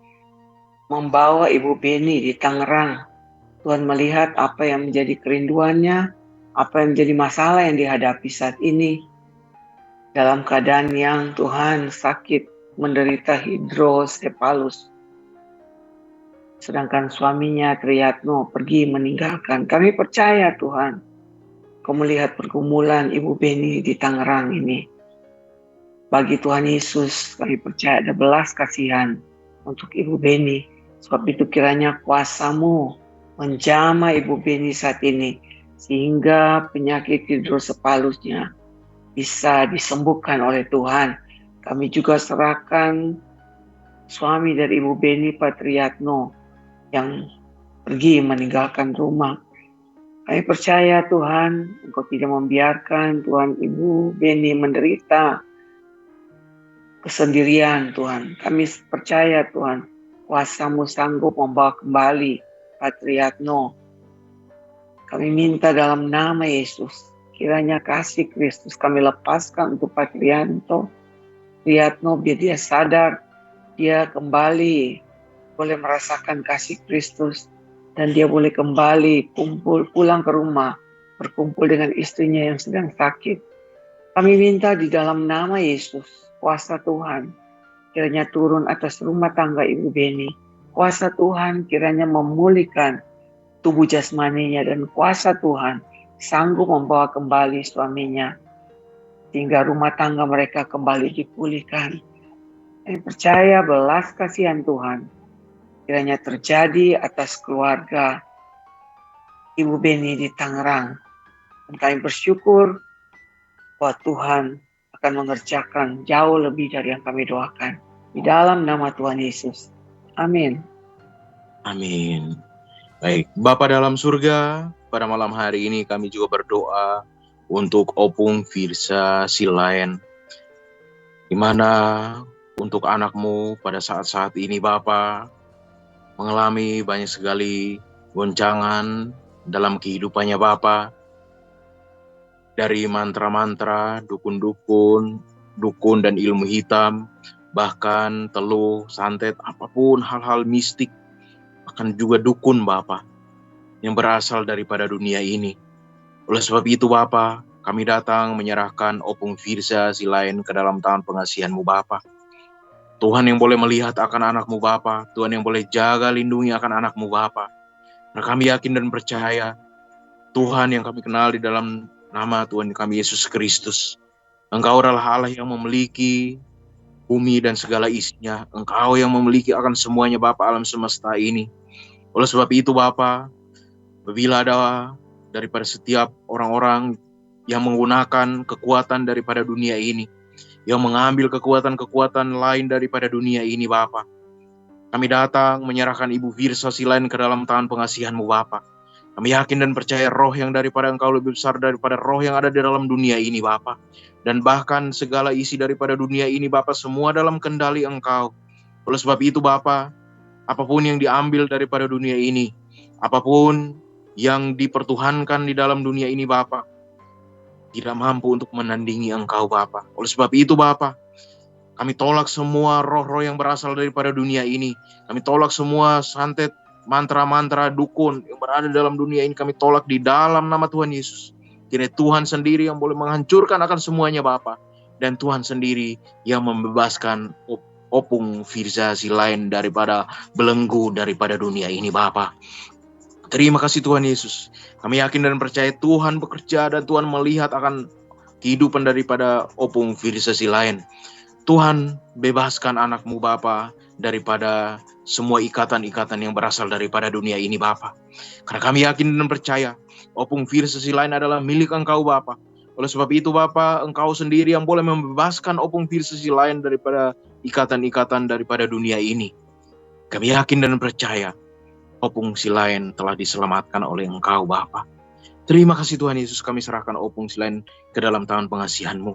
membawa Ibu Beni di Tangerang. Tuhan melihat apa yang menjadi kerinduannya, apa yang menjadi masalah yang dihadapi saat ini. Dalam keadaan yang Tuhan sakit, menderita hidrosepalus. Sedangkan suaminya Triyatno pergi meninggalkan. Kami percaya Tuhan, Kau melihat pergumulan Ibu Beni di Tangerang ini. Bagi Tuhan Yesus, kami percaya ada belas kasihan untuk Ibu Beni. Sebab itu kiranya kuasa-Mu menjamah Ibu Beni saat ini, sehingga penyakit hidrosepalusnya bisa disembuhkan oleh Tuhan. Kami juga serahkan suami dari Ibu Beni, Pak Triyatno, yang pergi meninggalkan rumah. Kami percaya Tuhan, Engkau tidak membiarkan Tuhan Ibu Beni menderita kesendirian Tuhan. Kami percaya Tuhan, kuasa-Mu sanggup membawa kembali Pak Triyatno. Kami minta dalam nama Yesus, kiranya kasih Kristus kami lepaskan untuk Pak Triyatno, biar dia sadar, dia kembali boleh merasakan kasih Kristus, dan dia boleh kembali pulang ke rumah, berkumpul dengan istrinya yang sedang sakit. Kami minta di dalam nama Yesus, kuasa Tuhan kiranya turun atas rumah tangga Ibu Beni. Kuasa Tuhan kiranya memulihkan tubuh jasmaninya, dan kuasa Tuhan sanggup membawa kembali suaminya, sehingga rumah tangga mereka kembali dipulihkan. Kami percaya belas kasihan Tuhan kiranya terjadi atas keluarga Ibu Beni di Tangerang. Dan kami bersyukur bahwa Tuhan akan mengerjakan jauh lebih dari yang kami doakan. Di dalam nama Tuhan Yesus. Amin. Amin. Baik, Bapa dalam surga, pada malam hari ini kami juga berdoa untuk Opung Firsa Silaen, di mana untuk anakmu pada saat-saat ini Bapa mengalami banyak sekali goncangan dalam kehidupannya Bapa, dari mantra-mantra, dukun-dukun, dukun dan ilmu hitam, bahkan teluh, santet, apapun hal-hal mistik, bahkan juga dukun Bapa yang berasal daripada dunia ini. Oleh sebab itu Bapa, kami datang menyerahkan Opung Firsa Silaen ke dalam tangan pengasihan-Mu Bapa. Tuhan yang boleh melihat akan anak-Mu Bapa, Tuhan yang boleh jaga lindungi akan anak-Mu Bapa. Nah, kami yakin dan percaya Tuhan yang kami kenal di dalam nama Tuhan kami Yesus Kristus. Engkau adalah Allah yang memiliki bumi dan segala isinya. Engkau yang memiliki akan semuanya Bapa alam semesta ini. Oleh sebab itu Bapa, apabila ada daripada setiap orang-orang yang menggunakan kekuatan daripada dunia ini, yang mengambil kekuatan-kekuatan lain daripada dunia ini Bapa, kami datang menyerahkan Ibu Firsa Silaen ke dalam tangan pengasihan-Mu Bapa. Kami yakin dan percaya roh yang daripada Engkau lebih besar daripada roh yang ada di dalam dunia ini Bapa. Dan bahkan segala isi daripada dunia ini Bapa, semua dalam kendali Engkau. Oleh sebab itu Bapa, apapun yang diambil daripada dunia ini, apapun yang dipertuhankan di dalam dunia ini Bapa, tidak mampu untuk menandingi Engkau Bapa. Oleh sebab itu Bapa, kami tolak semua roh-roh yang berasal daripada dunia ini. Kami tolak semua santet, mantra-mantra, dukun yang berada dalam dunia ini. Kami tolak di dalam nama Tuhan Yesus. Kiranya Tuhan sendiri yang boleh menghancurkan akan semuanya Bapa. Dan Tuhan sendiri yang membebaskan Opung Firsa Silaen daripada belenggu daripada dunia ini Bapa. Terima kasih Tuhan Yesus. Kami yakin dan percaya Tuhan bekerja dan Tuhan melihat akan kehidupan daripada Opung Firsa Silaen. Tuhan bebaskan anak-Mu Bapa daripada semua ikatan-ikatan yang berasal daripada dunia ini Bapa. Karena kami yakin dan percaya Opung Firsa Silaen adalah milik Engkau Bapa. Oleh sebab itu Bapa, Engkau sendiri yang boleh membebaskan Opung Firsa Silaen daripada ikatan-ikatan daripada dunia ini. Kami yakin dan percaya Opung Silaen telah diselamatkan oleh Engkau Bapa. Terima kasih Tuhan Yesus, kami serahkan Opung Silaen ke dalam tangan pengasihan-Mu.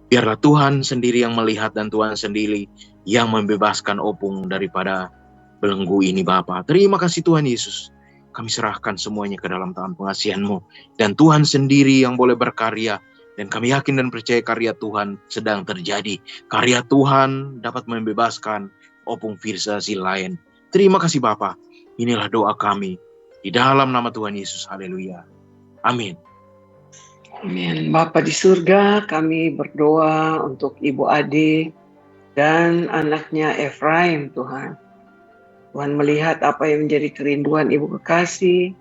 Biarlah Tuhan sendiri yang melihat dan Tuhan sendiri yang membebaskan Opung daripada belenggu ini Bapa. Terima kasih Tuhan Yesus. Kami serahkan semuanya ke dalam tangan pengasihan-Mu. Dan Tuhan sendiri yang boleh berkarya. Dan kami yakin dan percaya karya Tuhan sedang terjadi. Karya Tuhan dapat membebaskan Opung Firsa Silaen. Terima kasih Bapa. Inilah doa kami. Di dalam nama Tuhan Yesus. Haleluya. Amin. Amin. Bapa di surga, kami berdoa untuk Ibu Ade dan anaknya Efraim Tuhan. Tuhan melihat apa yang menjadi kerinduan Ibu kekasih.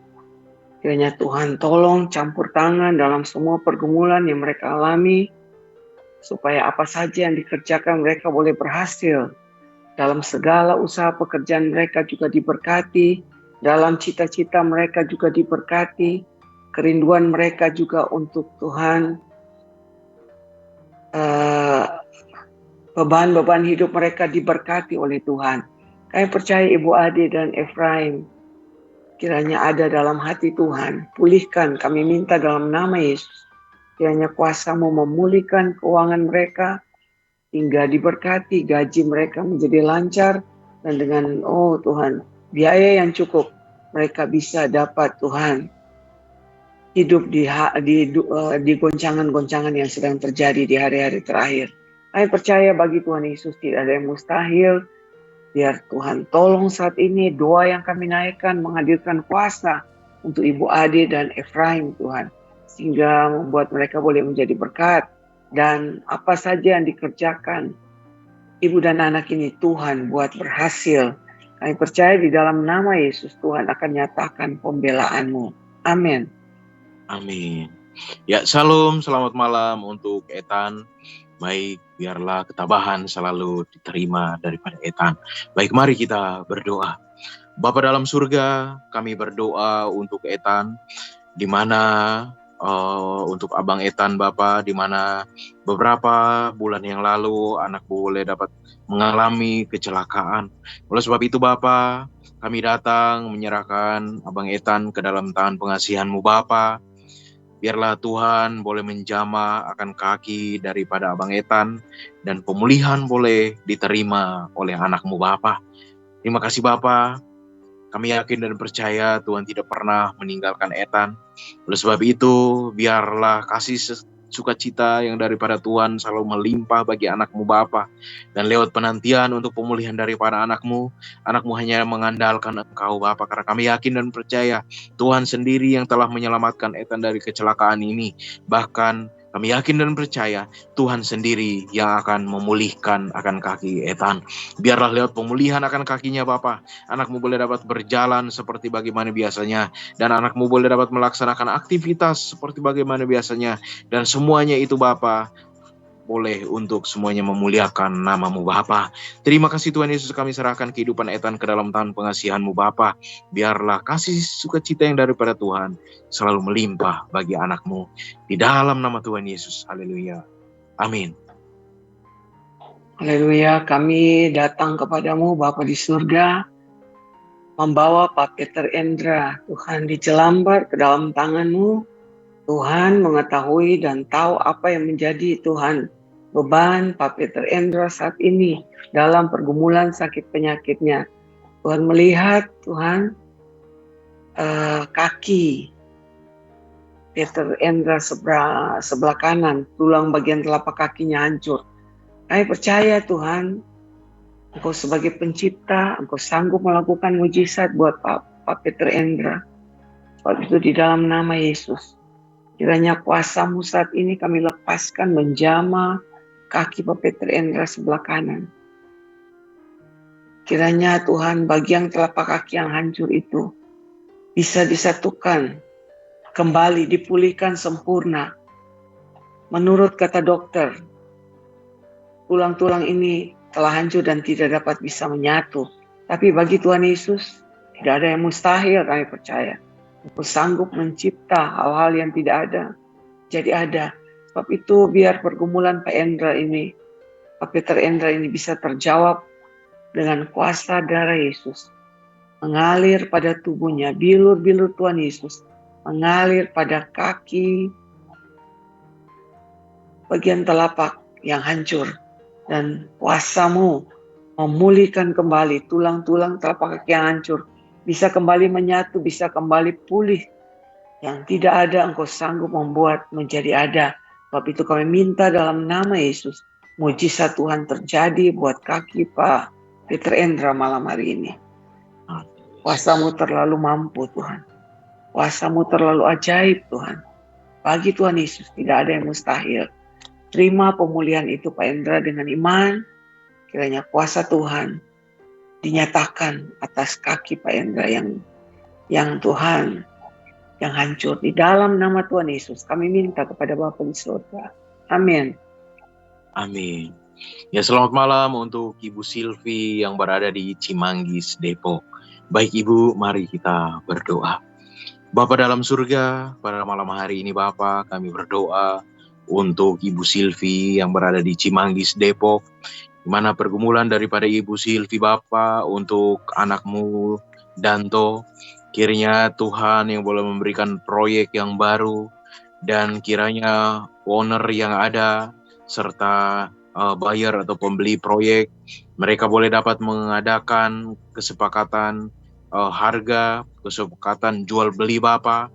Kiranya Tuhan tolong campur tangan dalam semua pergumulan yang mereka alami. Supaya apa saja yang dikerjakan mereka boleh berhasil. Dalam segala usaha pekerjaan mereka juga diberkati. Dalam cita-cita mereka juga diberkati. Kerinduan mereka juga untuk Tuhan. Beban-beban hidup mereka diberkati oleh Tuhan. Kami percaya Ibu Ade dan Efraim kiranya ada dalam hati Tuhan. Pulihkan, kami minta dalam nama Yesus. Kiranya kuasa-Mu memulihkan keuangan mereka hingga diberkati, gaji mereka menjadi lancar, dan dengan Tuhan, biaya yang cukup mereka bisa dapat Tuhan hidup di goncangan-goncangan yang sedang terjadi di hari-hari terakhir. Kami percaya bagi Tuhan Yesus tidak ada yang mustahil. Biar Tuhan tolong saat ini doa yang kami naikkan menghadirkan kuasa untuk Ibu Ade dan Efraim Tuhan. Sehingga membuat mereka boleh menjadi berkat. Dan apa saja yang dikerjakan ibu dan anak ini Tuhan buat berhasil. Kami percaya di dalam nama Yesus Tuhan akan nyatakan pembelaanmu. Amin. Amin. Ya, salam, selamat malam untuk Ethan. Baik, biarlah ketabahan selalu diterima daripada Ethan. Baik, mari kita berdoa. Bapa dalam surga, kami berdoa untuk Ethan, di mana untuk Abang Ethan Bapa, di mana beberapa bulan yang lalu anakmu boleh dapat mengalami kecelakaan. Oleh sebab itu Bapa, kami datang menyerahkan Abang Ethan ke dalam tangan pengasihan-Mu Bapa. Biarlah Tuhan boleh menjamah akan kaki daripada Abang Ethan, dan pemulihan boleh diterima oleh anak-Mu Bapa. Terima kasih Bapa. Kami yakin dan percaya Tuhan tidak pernah meninggalkan Ethan. Oleh sebab itu, biarlah kasih sukacita yang daripada Tuhan selalu melimpah bagi anak-Mu Bapa. Dan lewat penantian untuk pemulihan daripada anakmu hanya mengandalkan Engkau Bapa. Karena kami yakin dan percaya Tuhan sendiri yang telah menyelamatkan Ethan dari kecelakaan ini. Bahkan kami yakin dan percaya Tuhan sendiri yang akan memulihkan akan kaki Ethan. Biarlah lewat pemulihan akan kakinya Bapa, anakmu boleh dapat berjalan seperti bagaimana biasanya, dan anakmu boleh dapat melaksanakan aktivitas seperti bagaimana biasanya, dan semuanya itu Bapa boleh untuk semuanya memuliakan nama-Mu Bapa. Terima kasih Tuhan Yesus, kami serahkan kehidupan Ethan ke dalam tangan pengasihan-Mu Bapa. Biarlah kasih sukacita yang daripada Tuhan selalu melimpah bagi anak-Mu. Di dalam nama Tuhan Yesus. Haleluya. Amin. Haleluya, kami datang kepadamu Bapa di surga, membawa Pak Peter Endra, Tuhan dicelambar ke dalam tangan-Mu. Tuhan mengetahui dan tahu apa yang menjadi Tuhan beban Pak Peter Endra saat ini dalam pergumulan sakit penyakitnya. Tuhan melihat Tuhan kaki Peter Endra sebelah kanan, tulang bagian telapak kakinya hancur. Kami percaya Tuhan, Engkau sebagai pencipta, Engkau sanggup melakukan mujizat buat Pak Peter Endra. Sebab itu di dalam nama Yesus, kiranya kuasa-Mu saat ini kami lepaskan menjamah kaki Pak Peter Endra sebelah kanan. Kiranya Tuhan bagian telapak kaki yang hancur itu bisa disatukan, kembali dipulihkan sempurna. Menurut kata dokter, tulang-tulang ini telah hancur dan tidak dapat bisa menyatu. Tapi bagi Tuhan Yesus, tidak ada yang mustahil, kami percaya. Engkau sanggup mencipta hal-hal yang tidak ada jadi ada. Sebab itu biar pergumulan Pak Peter Endra ini bisa terjawab dengan kuasa darah Yesus. Mengalir pada tubuhnya, bilur-bilur Tuhan Yesus mengalir pada kaki bagian telapak yang hancur. Dan kuasa-Mu memulihkan kembali tulang-tulang telapak kaki yang hancur. Bisa kembali menyatu, bisa kembali pulih. Yang tidak ada Engkau sanggup membuat menjadi ada. Sebab itu kami minta dalam nama Yesus, mujizat Tuhan terjadi buat kaki Pak Peter Endra malam hari ini. Kuasa-Mu terlalu mampu Tuhan. Kuasa-Mu terlalu ajaib Tuhan. Bagi Tuhan Yesus tidak ada yang mustahil. Terima pemulihan itu Pak Endra dengan iman. Kiranya kuasa Tuhan dinyatakan atas kaki Pak Endra yang Tuhan yang hancur. Di dalam nama Tuhan Yesus kami minta kepada Bapa di surga. Amin. Amin. Ya, selamat malam untuk Ibu Silvi yang berada di Cimanggis, Depok. Baik Ibu, mari kita berdoa. Bapa dalam surga, pada malam hari ini Bapa, kami berdoa untuk Ibu Silvi yang berada di Cimanggis, Depok, di mana pergumulan daripada Ibu Silvi Bapa untuk anakmu Danto, kiranya Tuhan yang boleh memberikan proyek yang baru, dan kiranya owner yang ada serta buyer atau pembeli proyek, mereka boleh dapat mengadakan kesepakatan harga, kesepakatan jual beli Bapa,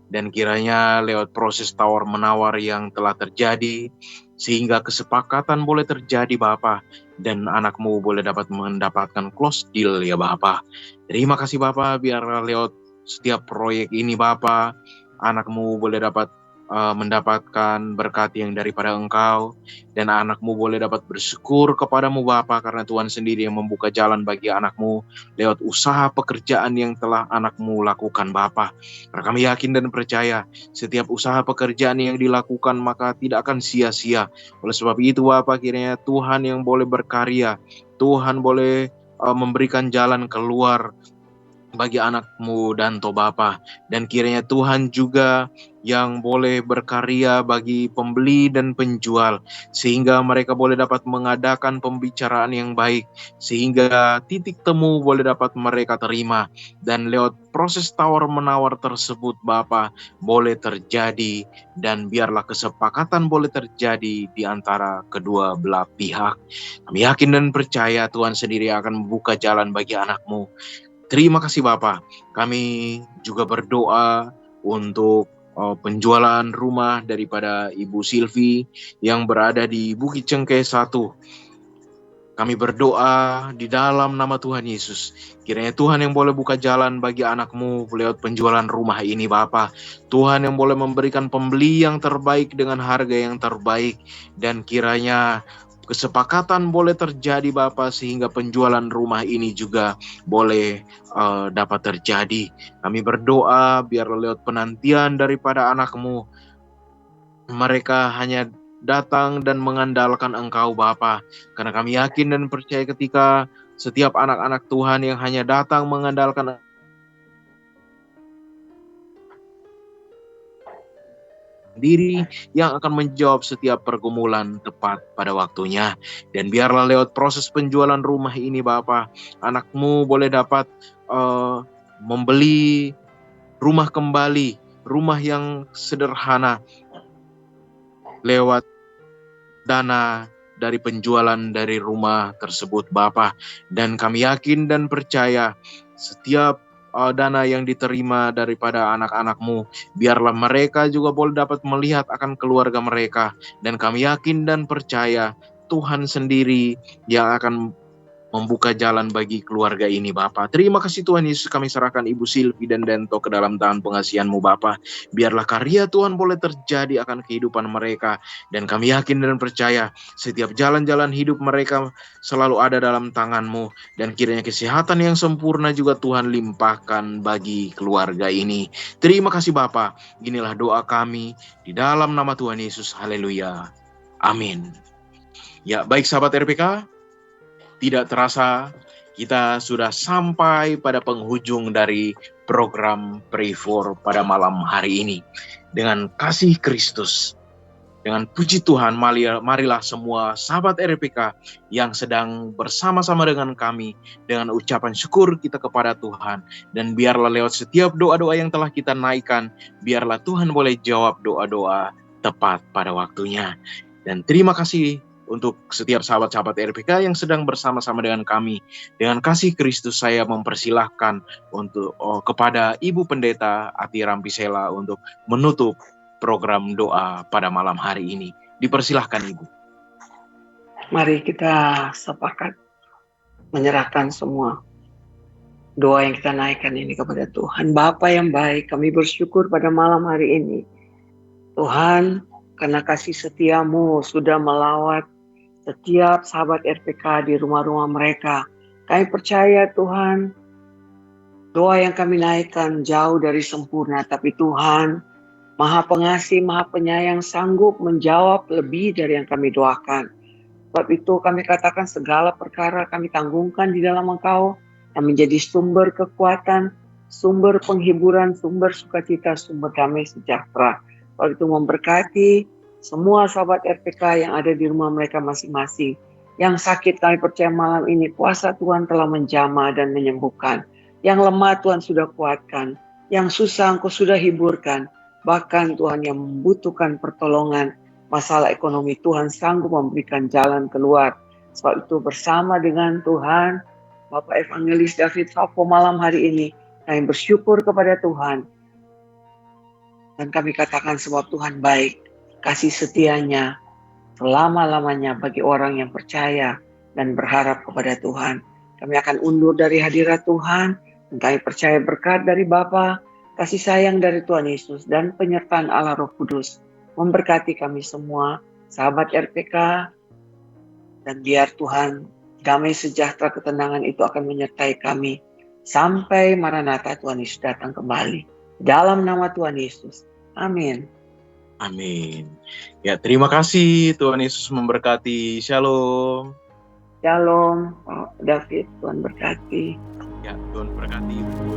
dan kiranya lewat proses tawar menawar yang telah terjadi, sehingga kesepakatan boleh terjadi Bapa, dan anakmu boleh dapat mendapatkan close deal ya Bapa. Terima kasih Bapa, biar lewat setiap proyek ini Bapa, anakmu boleh dapat mendapatkan berkat yang daripada Engkau, dan anakmu boleh dapat bersyukur kepadamu Bapa, karena Tuhan sendiri yang membuka jalan bagi anakmu lewat usaha pekerjaan yang telah anakmu lakukan Bapa. Karena kami yakin dan percaya setiap usaha pekerjaan yang dilakukan maka tidak akan sia-sia. Oleh sebab itu Bapa, kiranya Tuhan yang boleh berkarya, Tuhan boleh memberikan jalan keluar bagi anakmu dan toh Bapa. Dan kiranya Tuhan juga yang boleh berkarya bagi pembeli dan penjual, sehingga mereka boleh dapat mengadakan pembicaraan yang baik, sehingga titik temu boleh dapat mereka terima. Dan lewat proses tawar-menawar tersebut Bapa boleh terjadi, dan biarlah kesepakatan boleh terjadi di antara kedua belah pihak. Kami yakin dan percaya Tuhan sendiri akan membuka jalan bagi anakmu. Terima kasih Bapak. Kami juga berdoa untuk penjualan rumah daripada Ibu Silvi yang berada di Bukit Cengkeh 1. Kami berdoa di dalam nama Tuhan Yesus. Kiranya Tuhan yang boleh buka jalan bagi anakmu lewat penjualan rumah ini Bapa. Tuhan yang boleh memberikan pembeli yang terbaik dengan harga yang terbaik. Dan kiranya kesepakatan boleh terjadi Bapa, sehingga penjualan rumah ini juga boleh dapat terjadi. Kami berdoa biar lewat penantian daripada anakmu, mereka hanya datang dan mengandalkan Engkau Bapa. Karena kami yakin dan percaya ketika setiap anak-anak Tuhan yang hanya datang mengandalkan diri, yang akan menjawab setiap pergumulan tepat pada waktunya. Dan biarlah lewat proses penjualan rumah ini Bapa, anakmu boleh dapat membeli rumah kembali, rumah yang sederhana lewat dana dari penjualan dari rumah tersebut Bapa. Dan kami yakin dan percaya setiap dana yang diterima daripada anak-anakmu, biarlah mereka juga boleh dapat melihat akan keluarga mereka. Dan kami yakin dan percaya Tuhan sendiri yang akan membuka jalan bagi keluarga ini Bapa. Terima kasih Tuhan Yesus, kami serahkan Ibu Silvi dan Dento ke dalam tangan pengasihan-Mu Bapa. Biarlah karya Tuhan boleh terjadi akan kehidupan mereka. Dan kami yakin dan percaya setiap jalan-jalan hidup mereka selalu ada dalam tangan-Mu. Dan kiranya kesehatan yang sempurna juga Tuhan limpahkan bagi keluarga ini. Terima kasih Bapa. Inilah doa kami di dalam nama Tuhan Yesus. Haleluya. Amin. Ya, baik sahabat RPK, tidak terasa kita sudah sampai pada penghujung dari program Pray For pada malam hari ini. Dengan kasih Kristus, dengan puji Tuhan, marilah semua sahabat RPK yang sedang bersama-sama dengan kami, dengan ucapan syukur kita kepada Tuhan. Dan biarlah lewat setiap doa-doa yang telah kita naikkan, biarlah Tuhan boleh jawab doa-doa tepat pada waktunya. Dan terima kasih untuk setiap sahabat-sahabat RPK yang sedang bersama-sama dengan kami. Dengan kasih Kristus saya mempersilahkan untuk kepada Ibu Pendeta Ati Rampisela untuk menutup program doa pada malam hari ini. Dipersilahkan Ibu. Mari kita sepakat menyerahkan semua doa yang kita naikkan ini kepada Tuhan. Bapa yang baik, kami bersyukur pada malam hari ini. Tuhan, karena kasih setia-Mu sudah melawat setiap sahabat RPK di rumah-rumah mereka. Kami percaya Tuhan, doa yang kami naikkan jauh dari sempurna, tapi Tuhan Maha Pengasih, Maha Penyayang, sanggup menjawab lebih dari yang kami doakan. Sebab itu kami katakan segala perkara kami tanggungkan di dalam Engkau, yang menjadi sumber kekuatan, sumber penghiburan, sumber sukacita, sumber damai sejahtera. Sebab itu memberkati semua sahabat RPK yang ada di rumah mereka masing-masing. Yang sakit kami percaya malam ini kuasa Tuhan telah menjamah dan menyembuhkan. Yang lemah Tuhan sudah kuatkan. Yang susah Engkau sudah hiburkan. Bahkan Tuhan yang membutuhkan pertolongan masalah ekonomi, Tuhan sanggup memberikan jalan keluar. Sebab itu bersama dengan Tuhan, Bapak Evangelis David Sapo malam hari ini, kami bersyukur kepada Tuhan. Dan kami katakan sebab Tuhan baik. Kasih setianya selama-lamanya bagi orang yang percaya dan berharap kepada Tuhan. Kami akan undur dari hadirat Tuhan, dan kami percaya berkat dari Bapa, kasih sayang dari Tuhan Yesus, dan penyertaan Allah Roh Kudus memberkati kami semua, sahabat RPK, dan biar Tuhan damai sejahtera ketenangan itu akan menyertai kami sampai Maranatha Tuhan Yesus datang kembali. Dalam nama Tuhan Yesus. Amin. Amin. Ya, terima kasih. Tuhan Yesus memberkati. Shalom. Shalom, Pak David. Tuhan berkati. Ya, Tuhan berkati Ibu.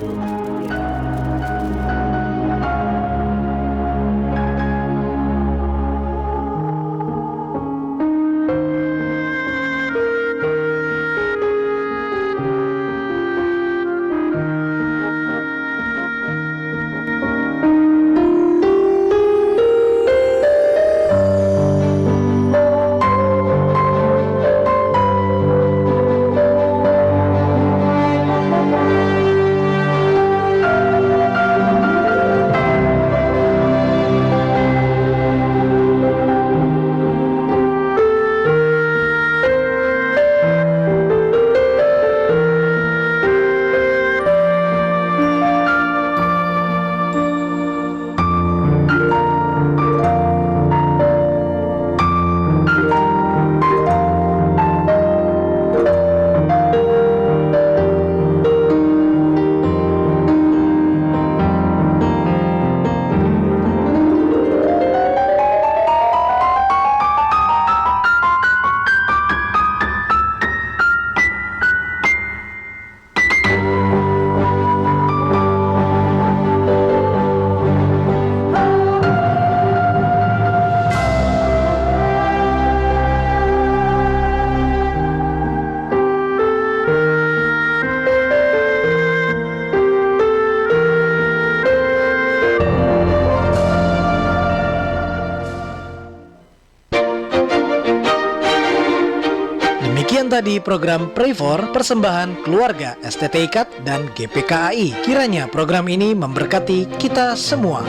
Demikian tadi program Pray For, persembahan keluarga STT IKAT dan GPKAI. Kiranya program ini memberkati kita semua.